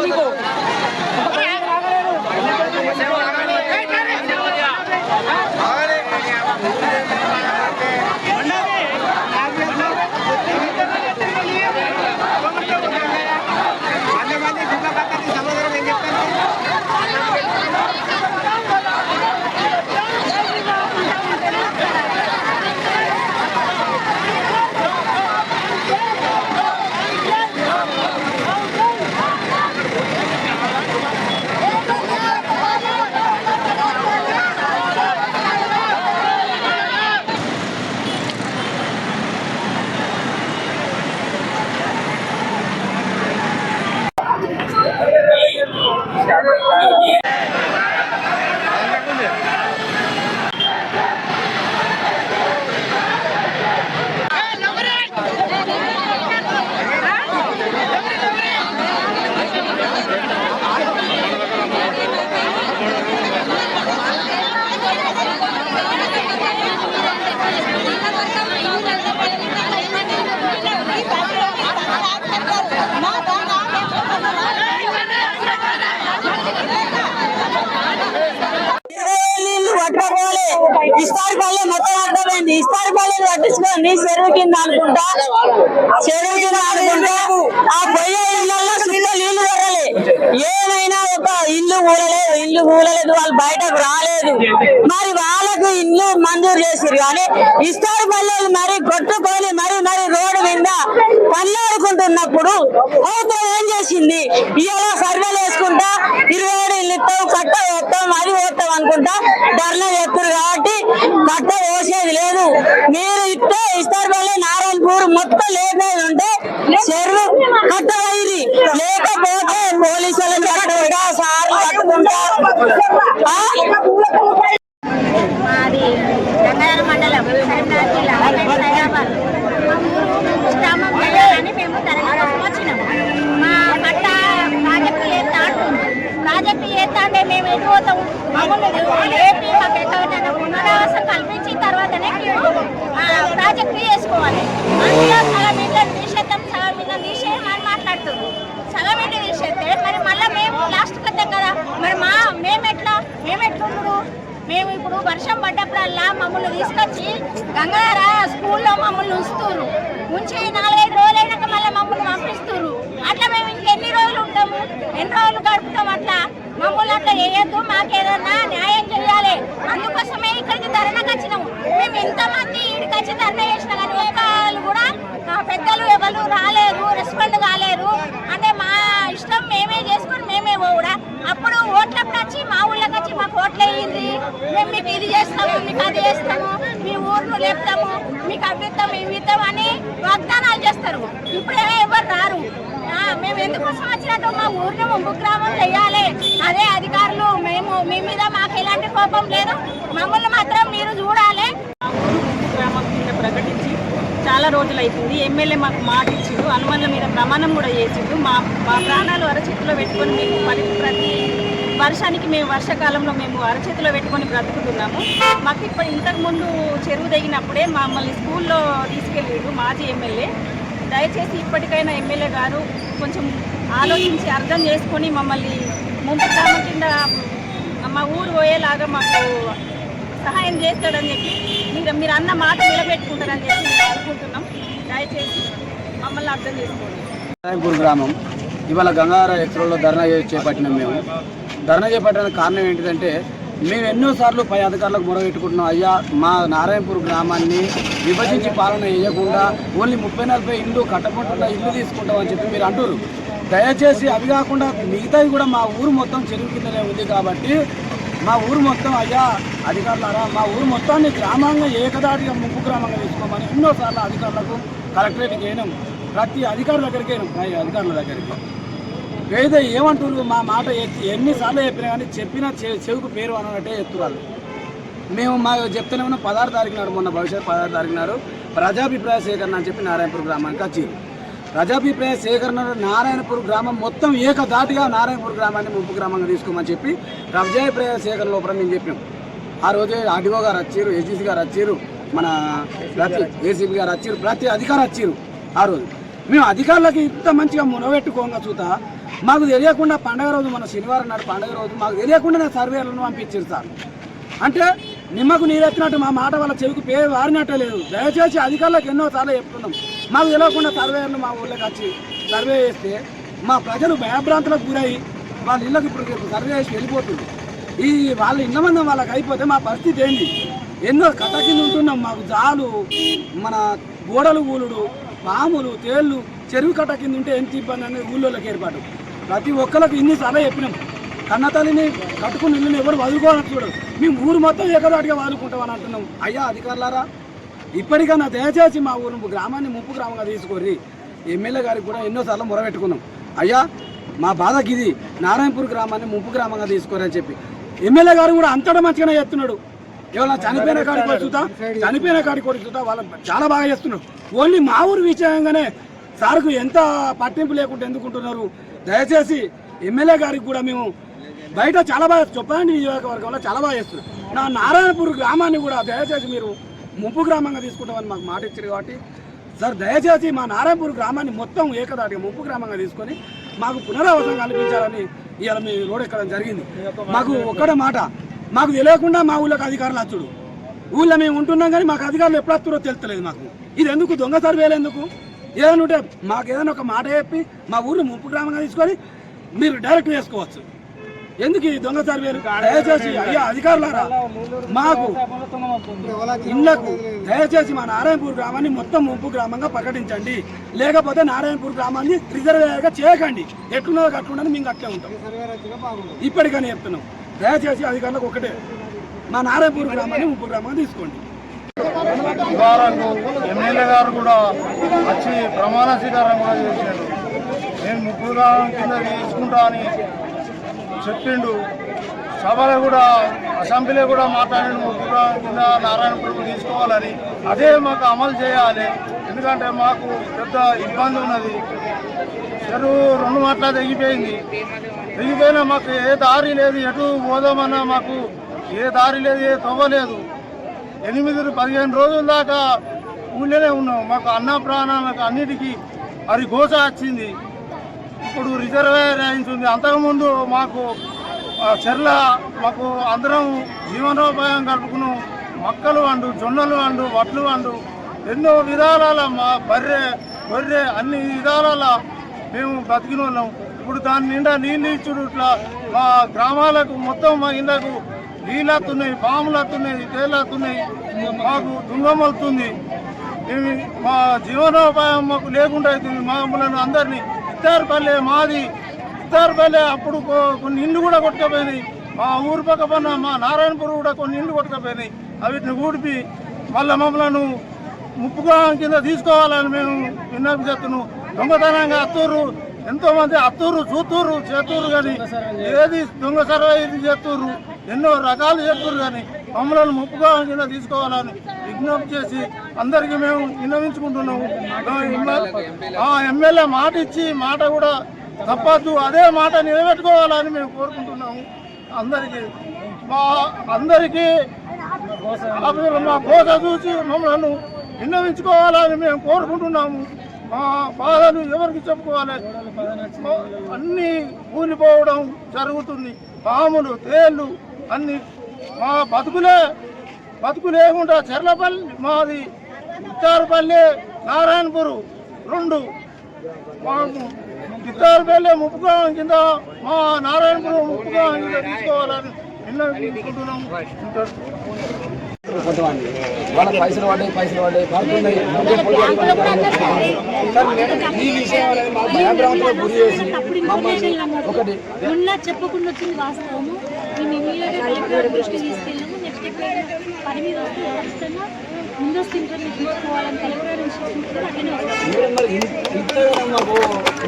మీకు ఇస్తారిపల్లి మొత్తం అర్థమైంది. ఇస్తారిపల్లి పట్టించుకొని చెరువు కింద అనుకుంటా ఆ పొయ్యే ఇళ్ళల్లో సున్నా నీళ్లు తరలే. ఏమైనా ఒక ఇల్లు కూలలేదు వాళ్ళు బయటకు రాలేదు. మరి వాళ్ళకు ఇల్లు మంజూరు చేసిరు కానీ ఇస్తారిపల్లి మరి కొట్టుకొని మరి రోడ్డు మీద పనులాడుకుంటున్నప్పుడు ప్రభుత్వం ఏం చేసింది? ఇలా సర్వేలు వేసుకుంటా 27 ఇల్లు ఇస్తాం కట్ట వేస్తాం అది వేస్తాం అనుకుంటా ధర్నా చేస్తారు కాబట్టి కట్ట పోసేది లేదు. మీరు ఇస్తే ఇస్తారిపల్లి నారాయణపూర్ మొత్తం లేపేది ఉంటే చెరువు కట్ట అయింది. లేకపోతే పోలీసులు కట్టుకుంటా సార్లు కట్టుకుంటా. మాది గంగాధర మండలం సైదాబాద్ గ్రామం వెళ్ళాలని మేము తరగతి కోసం వచ్చినాము. మా కట్ట ప్రాజెక్టు చేస్తా అంటే మేము ఎటు పోతాము? మమ్మల్ని లేపి మాకు ఎక్కడైనా పునరావాసం కల్పించిన తర్వాతనే మేము ప్రాజెక్టు చేసుకోవాలి. అందులో సగం ఇళ్ళని తీసేద్దాం సగం ఇళ్ళని తీసేయమని మాట్లాడుతున్నాం. సగం ఇంటి తీసేస్తే మరి మళ్ళీ మేము లాస్ట్కి వద్దాం కదా. మరి మేమెట్లుండు? మేము ఇప్పుడు వర్షం పడ్డప్పుడల్లా మమ్మల్ని తీసుకొచ్చి గంగాధర స్కూల్లో మమ్మల్ని ఉంచుతున్నారు. ఉంచి 4-5 రోజులైనాక మళ్ళీ మమ్మల్ని పంపిస్తున్నారు. అట్లా మేము ఇంకెన్ని రోజులు ఉంటాము? ఎన్ని రోజులు గడుపుతాం? అట్లా మమ్మల్ని అట్లా చేయొద్దు. మాకేదన్నా న్యాయం చేయాలి. అందుకోసమే ఇక్కడికి ధర్నాకి వచ్చినాము. మేము ఎంతమంది ఇక్కడికి వచ్చి ధర్నా చేసినా కానీ ఒక్కళ్ళు కూడా పెద్దలు ఎవరు రాలేరు, రెస్పాండ్ కాలేరు. అంటే మా ఇష్టం మేమే చేసుకొని మేమే కూడా అప్పుడు ఓట్లప్పుడు వచ్చి మా ఊళ్ళకి వచ్చి మాకు ఓట్లు వేయింది. మేము మీకు ఇది చేస్తాము, మీకు అది చేస్తాము, మీ ఊరును లేపుతాము, మీకు అవ్విస్తాము ఇవి ఇస్తాము అని వాగ్దానాలు చేస్తారు. ఇప్పుడేమో ఎవరు రారు. మేము ఎందుకోసం వచ్చినట్టు మా ఊరిని ముంపు గ్రామం చేయాలి. అదే అధికారులు మేము మీ మీద మాకు ఎలాంటి కోపం లేదు. మమ్మల్ని మాత్రం మీరు చూడాలి. గ్రామం కింద ప్రకటించి చాలా రోజులు అవుతుంది. ఎమ్మెల్యే మాకు మాట ఇచ్చిండు, అనుమతుల మీద ప్రమాణం కూడా చేసిండు. మా ప్రాణాలు అరచేతిలో పెట్టుకొని మేము ప్రతి వర్షానికి మేము వర్షాకాలంలో మేము అరచేతిలో పెట్టుకొని బ్రతుకుతున్నాము. మాకు ఇప్పుడు ఇంతకుముందు చెరువు తగినప్పుడే మమ్మల్ని స్కూల్లో తీసుకెళ్ళాడు మాజీ ఎమ్మెల్యే. దయచేసి ఇప్పటికైనా ఎమ్మెల్యే గారు కొంచెం ఆలోచించి అర్థం చేసుకొని మమ్మల్ని ముంపు గ్రామం కింద మా ఊరు పోయేలాగా మాకు సహాయం చేస్తాడని చెప్పి మీరు అన్న మాట నిలబెట్టుకుంటారని చెప్పి మేము అనుకుంటున్నాం. దయచేసి మమ్మల్ని అర్థం చేసుకోండి. నారాయణపూర్ గ్రామం ఇవాళ గంగాధర ఎక్స్ప్రెస్లో ధర్నా చేపట్టినాం. మేము ధర్నా చేపట్టడానికి కారణం ఏంటిదంటే మేము ఎన్నోసార్లు పై అధికారులకు మొరపెట్టుకుంటున్నాం. అయ్యా మా నారాయణపూర్ గ్రామాన్ని విభజించి పాలన చేయకుండా ఓన్లీ 30-40 ఇల్లు కట్టబట్టున్న ఇల్లు తీసుకుంటామని చెప్పి మీరు అంటారు. దయచేసి అవి కాకుండా మిగతావి కూడా మా ఊరు మొత్తం చెరువు కిందనే ఉంది కాబట్టి మా ఊరు మొత్తం అయ్యా అధికారులారా మా ఊరు మొత్తాన్ని గ్రామంగా ఏకదాటిగా ముంపు గ్రామంగా తీసుకోమని ఎన్నోసార్లు అధికారులకు కలెక్టరేట్కి అయినాం. ప్రతి అధికారుల దగ్గరికి అయినాం. పై అధికారుల దగ్గరికి ఏదో ఏమంటారు మా మాట ఎన్నిసార్లు చెప్పినా కానీ చెప్పినా చెవుకు పేరు అన్నట్టే చెప్తున్నారు. మేము మా చెప్తూనే ఉన్నాం. 16 తారీఖు నాడు మొన్న భవిష్యత్ 16 తారీఖు నాడు ప్రజాభిప్రాయ సేకరణ అని చెప్పి నారాయణపూర్ గ్రామానికి వచ్చింది. ప్రజాభిప్రాయ సేకరణ నారాయణపూర్ గ్రామం మొత్తం ఏకదాటిగా నారాయణపూర్ గ్రామాన్ని ముంపు గ్రామంగా తీసుకోమని చెప్పి ప్రజాభిప్రాయ సేకరణ లోపల మేము చెప్పాం. ఆ రోజే ఆర్డీఓ గారు వచ్చారు, ఏజీసీ గారు వచ్చారు, మన ప్రతి ఏసీపీ గారు వచ్చారు, ప్రతి అధికారులు వచ్చారు. ఆ రోజు మేము అధికారులకి ఇంత మంచిగా మునబెట్టుకోగా చూతా మాకు తెలియకుండా పండగ రోజు మన శనివారం నాడు పండగ రోజు మాకు తెలియకుండా సర్వేలను పంపించారు సార్. అంటే నిమ్మకు నీరెత్తినట్టు మా మాట వాళ్ళ చెవికి పేరు వారినట్టే లేదు. దయచేసి అధికారులకు ఎన్నోసార్లు చెప్తున్నాం, మాకు తెలియకుండా సర్వేయర్లు మా ఊళ్ళోకి వచ్చి సర్వే చేస్తే మా ప్రజలు భయభ్రాంతులకు గురై వాళ్ళ ఇళ్ళకి ఇప్పుడు సర్వే చేసి వెళ్ళిపోతుంది. ఈ వాళ్ళ ఇళ్ళ మంది వాళ్ళకి అయిపోతే మా పరిస్థితి ఏంటి? ఎన్నో కథ కింద ఉంటున్నాం. మాకు జాలు, మన గోడలు కూలుడు, పాములు, తేళ్ళు చెరువు కట్ట కింద ఉంటే ఎంత ఇబ్బంది అనేది ఊళ్ళోకి ఏర్పాటు. ప్రతి ఒక్కరికి ఇన్నిసార్లు చెప్పినాం, కన్నతల్లిని కట్టుకుని ఇల్లుని ఎవరు వదులుకోవాలని చూడరు, మేము ఊరు మొత్తం ఏకదాటిగా వాదుకుంటామని అంటున్నాం. అయ్యా అధికారులారా, ఇప్పటికన్నా దయచేసి మా ఊరు గ్రామాన్ని ముప్పు గ్రామంగా తీసుకోరి. ఎమ్మెల్యే గారికి కూడా ఎన్నోసార్లు మొరబెట్టుకున్నాం, అయ్యా మా బాధకి ఇది నారాయణపూర్ గ్రామాన్ని ముప్పు గ్రామంగా తీసుకోరని చెప్పి. ఎమ్మెల్యే గారు కూడా అంతటా మంచిగానే చేస్తున్నాడు. ఎవరైనా చనిపోయిన కాడికి వచ్చుతా వాళ్ళు చాలా బాగా చేస్తున్నారు. ఓన్లీ మా ఊరు విషయంగానే సార్కు ఎంత పట్టింపు లేకుండా ఎందుకుంటున్నారు? దయచేసి ఎమ్మెల్యే గారికి కూడా మేము బయట చాలా బాగా చొప్పదండి నియోజకవర్గంలో చాలా బాగా చేస్తున్నాం. నా నారాయణపూర్ గ్రామాన్ని కూడా దయచేసి మీరు ముప్పు గ్రామంగా తీసుకుంటామని మాకు మాట ఇచ్చారు. కాబట్టి సార్ దయచేసి మా నారాయణపూర్ గ్రామాన్ని మొత్తం ఏకదాటిగా ముప్పు గ్రామంగా తీసుకొని మాకు పునరావాసం కల్పించాలని ఇవాళ మీ రోడ్ ఎక్కడం జరిగింది. మాకు ఒక్కడే మాట, మాకు తెలియకుండా మా ఊళ్ళోకి అధికారులు వచ్చుడు. ఊళ్ళో మేము ఉంటున్నాం కానీ మాకు అధికారులు ఎప్పుడు వస్తారో తెలుస్తలేదు. మాకు ఇది ఎందుకు దొంగ సర్వేలు ఎందుకు? ఏదైనా ఉంటే మాకు ఏదైనా ఒక మాట చెప్పి మా ఊరిని ముప్పు గ్రామంగా తీసుకొని మీరు డైరెక్ట్ చేసుకోవచ్చు. ఎందుకు ఈ దొంగ సర్వేలు? దయచేసి అయ్యా అధికారులారా, మాకు ఇళ్లకు దయచేసి మా నారాయణపూర్ గ్రామాన్ని మొత్తం ముప్పు గ్రామంగా ప్రకటించండి, లేకపోతే నారాయణపూర్ గ్రామాన్ని రిజర్వేయర్గా చేయకండి. ఎట్లున్నదో అట్లుండని మేము అట్లే ఉంటాం. ఇప్పటికని చెప్తున్నాం, దయచేసి అధికారులకు ఒకటే, మా నారాయణపూర్ గ్రామాన్ని ముప్పు గ్రామంగా తీసుకోండి. ఎమ్మెల్యే గారు కూడా వచ్చి ప్రమాణ స్వీకారం కూడా చేశాడు. నేను ముప్పు గ్రామం కింద తీసుకుంటా అని చెప్పిండు. సభలో కూడా అసెంబ్లీలో కూడా మాట్లాడిన ముప్పు గ్రామం కింద నారాయణపూర్ తీసుకోవాలని. అదే మాకు అమలు చేయాలి, ఎందుకంటే మాకు పెద్ద ఇబ్బంది ఉన్నది. చెరువు 2 మాటల తెగిపోయినా మాకు ఏ దారి లేదు, ఎటు పోదామన్నా మాకు ఏ దారి లేదు, ఏ తవ్వలేదు. 8-15 రోజుల దాకా ఊళ్ళోనే ఉన్నాం. మాకు అన్న ప్రాణాలకు అన్నిటికీ అది గోస వచ్చింది. ఇప్పుడు రిజర్వేయర్ అయింది. అంతకుముందు మాకు చెర్ల మాకు అందరం జీవనోపాయం గడుపుకున్నాం. మక్కలు వండు, జొన్నలు వండు, వడ్లు వండు, ఎన్నో విధాల మా బర్రె అన్ని విధాల మేము బతికిన వాళ్ళం. ఇప్పుడు దాని నిండా నీళ్ళు ఇచ్చుడు ఇట్లా మా గ్రామాలకు మొత్తం మా ఇళ్ళకు నీళ్ళు వస్తున్నాయి, పాములు వస్తున్నాయి, తేళ్ళు వస్తున్నాయి, మాకు దుంగం వస్తుంది. మా జీవనోపాయం మాకు లేకుండా అవుతుంది. మమ్మల్ని అందరినీ ఇత్తారుపల్లె మాది, ఇత్తారుపల్లె అప్పుడు కొన్ని ఇండ్లు కూడా కొట్టుకపోయినాయి. మా ఊరు పక్క పన్న మా నారాయణపూర్ కూడా కొన్ని ఇండ్లు కొట్టుకపోయినాయి. వీటిని ఊడిపి మళ్ళీ మమ్మల్ని ముప్పుగా కింద తీసుకోవాలని మేము విన్నపిస్తున్నాం. దొంగతనంగా అత్తూరు, ఎంతోమంది అత్తూరు, చూత్తూరు, చేతూరు, కానీ ఏది దొంగ సర్వే ఇది చేత్తూరు, ఎన్నో రకాలు చేత్తూరు, కానీ మమ్మల్ని ముప్పుగా కింద తీసుకోవాలని విజ్ఞప్తి చేసి అందరికీ మేము విన్నవించుకుంటున్నాము. ఎమ్మెల్యే మాట ఇచ్చి మాట కూడా తప్పద్దు, అదే మాట నిలబెట్టుకోవాలని మేము కోరుకుంటున్నాము. అందరికీ మా కోస చూసి మమ్మల్ని విన్నవించుకోవాలని మేము కోరుకుంటున్నాము. మా బాధలు ఎవరికి చెప్పుకోవాలి? అన్నీ కూలిపోవడం జరుగుతుంది. పాములు, తేళ్ళు అన్ని మా బతుకు లేకుండా చెర్లపల్లి మాది, ఇత్తారుపల్లి, నారాయణపూర్ 2 మాకు ఇత్తారుపల్లి ముప్పుగా కింద మా నారాయణపూర్ ముప్పుగా కింద తీసుకోవాలని విన్నవించుకుంటున్నాము. వాళ్ళ పైసలు పడుతున్నాయి. ఈ విషయం అనేది మాకు భయభ్రాంతులకు గురి చేసి మమ్మల్ని ఒకటి చెప్పకుండా వచ్చింది వాస్తవము. మేము దృష్టి తీసుకెళ్ళాము. నెక్స్ట్ పని మీద వస్తే ఖచ్చితంగా ముందస్తు ఇన్ఫర్మేషన్ ఇచ్చుకోవాలని కలెక్టర్ ఇన్స్ట్రక్షన్ అట్లనే వస్తుంది. మీరు మరి ఇంత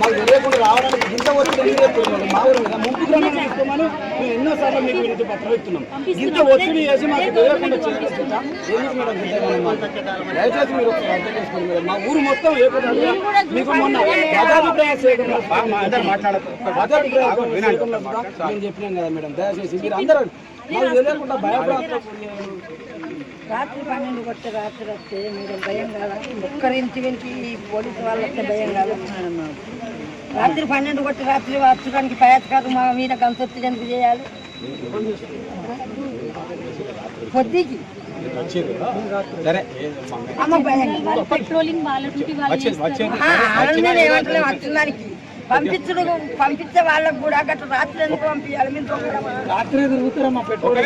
మాకు తెలియకుండా రావడానికి ఇంత ఒత్తిడి ఎందుకు చెప్తున్నారు? మా ఊరు మీద ముంపు గ్రామం తీసుకోమని మేము ఎన్నోసార్లు మీకు వినతి పత్రం ఇస్తున్నాం. ఇంత ఒత్తిడి చేసి మాకు తెలియకుండా చేయకుండా ఎందుకు మేడం దయచేసి మీరు ఒకసారి అర్థం చేసుకోండి మేడం. మా ఊరు మొత్తం ఏ మీకు మొన్న ప్రజాభిప్రాయ సేకరణ నేను చెప్పినాం కదా మేడం. దయచేసి మీరు అందరూ మాకు తెలియకుండా భయపడాలి. రాత్రి 12 కొట్టే రాత్రి వస్తే మీరు భయం కాదా? ఒక్కరించి వెంటి పోలీసు వాళ్ళు వస్తే భయం కాదా? రాత్రి 12 కొట్టి రాత్రి వచ్చడానికి పయాత్కారు మా మీద గంతొత్తి ఎందుకు చేయాలి? పొద్దుకి అమ్మ భయం పెట్రోలింగ్ వాళ్ళ డ్యూటీ ఆనందం ఏమంటలేము వచ్చిందానికి పంపించే వాళ్ళకు కూడా గట్ల రాత్రి ఎందుకు పంపించాలి? మీరు రాత్రి తిరుగుతారమ్మా పెట్రోల్.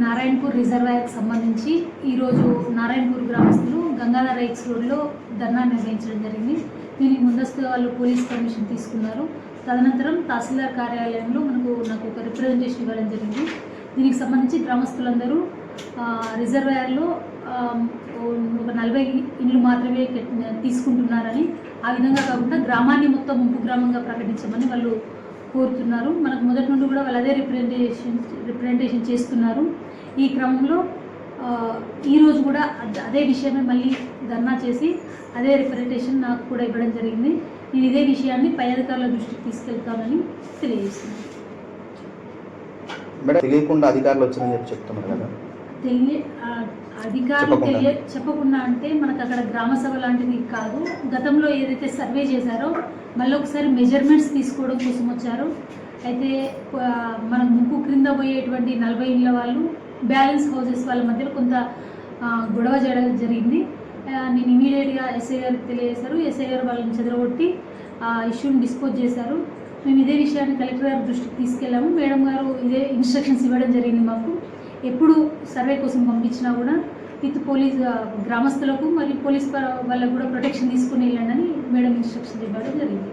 నారాయణపూర్ రిజర్వాయర్కి సంబంధించి ఈరోజు నారాయణపూర్ గ్రామస్తులు గంగాధర ఎక్స్ రోడ్లో ధర్నా నిర్వహించడం జరిగింది. దీనికి ముందస్తుగా వాళ్ళు పోలీస్ పర్మిషన్ తీసుకున్నారు. తదనంతరం తహసీల్దార్ కార్యాలయంలో నాకు ఒక రిప్రజెంటేషన్ ఇవ్వడం జరిగింది. దీనికి సంబంధించి గ్రామస్తులందరూ రిజర్వాయర్లో ఒక 40 ఇండ్లు మాత్రమే తీసుకుంటున్నారని, ఆ విధంగా కాకుండా గ్రామాన్ని మొత్తం ముంపు గ్రామంగా ప్రకటించమని వాళ్ళు కోరుతున్నారు. మనకు మొదటి నుండి కూడా వాళ్ళు అదే రిప్రజెంటేషన్ చేస్తున్నారు. ఈ క్రమంలో ఈరోజు కూడా అదే విషయమే మళ్ళీ ధర్నా చేసి అదే రిప్రజెంటేషన్ నాకు కూడా ఇవ్వడం జరిగింది. నేను ఇదే విషయాన్ని పై అధికారుల దృష్టికి తీసుకెళ్తానని తెలియజేస్తున్నాను. మేడం తెలియకుండా అధికారులు వచ్చారని చెప్పి చెప్తున్నారు కదా, అధికారులు చెప్పకుండా అంటే మనకు అక్కడ గ్రామ సభ లాంటిది కాదు. గతంలో ఏదైతే సర్వే చేశారో మళ్ళీ ఒకసారి మెజర్మెంట్స్ తీసుకోవడం కోసం వచ్చారు. అయితే మన ముక్కు క్రింద పోయేటువంటి 40 ఇండ్ల వాళ్ళు బ్యాలెన్స్ హౌసెస్ వాళ్ళ మధ్యలో కొంత గొడవ చేయడం జరిగింది. నేను ఇమీడియట్గా ఎస్ఐ గారికి తెలియజేశారు. ఎస్ఐ గారు వాళ్ళని చెదరగొట్టి ఇష్యూని డిస్పోజ్ చేశారు. మేము ఇదే విషయాన్ని కలెక్టర్ గారి దృష్టికి తీసుకెళ్ళాము. మేడం గారు ఇదే ఇన్స్ట్రక్షన్స్ ఇవ్వడం జరిగింది. మాకు ఎప్పుడు సర్వే కోసం పంపించినా కూడా విత్ పోలీస్ గ్రామస్తులకు మరియు పోలీస్ వాళ్ళకు కూడా ప్రొటెక్షన్ తీసుకుని వెళ్ళండి అని మేడం ఇన్స్ట్రక్షన్స్ ఇవ్వడం జరిగింది.